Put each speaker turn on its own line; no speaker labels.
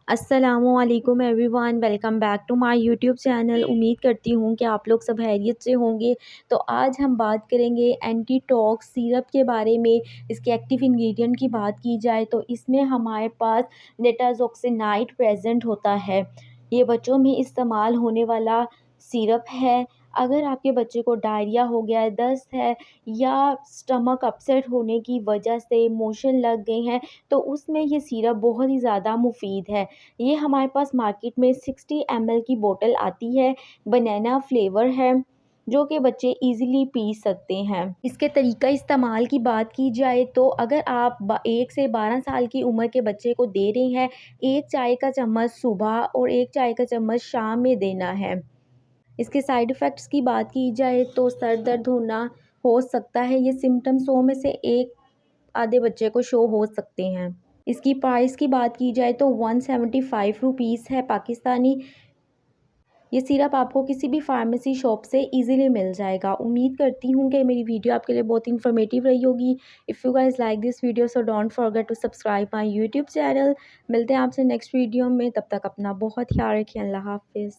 अस्सलामुअलैकुम everyone, welcome back to my YouTube channel. उम्मीद करती हूँ कि आप लोग सब खैरियत से होंगे। तो आज हम बात करेंगे एंटीटॉक्स सिरप के बारे में। इसके एक्टिव इंग्रेडिएंट की बात की जाए तो इसमें हमारे पास नेटाजोक्सिनाइड प्रेजेंट होता है। ये बच्चों में इस्तेमाल होने वाला सिरप है। अगर आपके बच्चे को डायरिया हो गया है, दस्त है या स्टमक अपसेट होने की वजह से मोशन लग गए हैं, तो उसमें ये सिरप बहुत ही ज़्यादा मुफीद है। ये हमारे पास मार्केट में 60 ml की बोतल आती है। बनाना फ्लेवर है जो कि बच्चे इजीली पी सकते हैं। इसके तरीका इस्तेमाल की बात की जाए तो अगर आप 1 से 12 साल की उम्र के बच्चे को दे रहे हैं, 1 चाय का चम्मच सुबह और 1 चाय का चम्मच शाम में देना है। इसके साइड इफ़ेक्ट्स की बात की जाए तो सर दर्द होना हो सकता है। ये सिम्टम्स 100 में से एक आधे बच्चे को शो हो सकते हैं। इसकी प्राइस की बात की जाए तो 175 रुपीज़ है पाकिस्तानी। ये सिरप आपको किसी भी फार्मेसी शॉप से इजीली मिल जाएगा। उम्मीद करती हूँ कि मेरी वीडियो आपके लिए बहुत इन्फॉर्मेटिव रही होगी। If you guys like this video so don't forget to subscribe my YouTube channel. मिलते हैं आपसे नेक्स्ट वीडियो में, तब तक अपना बहुत ख्याल रखिए। अल्लाह हाफ़िज़।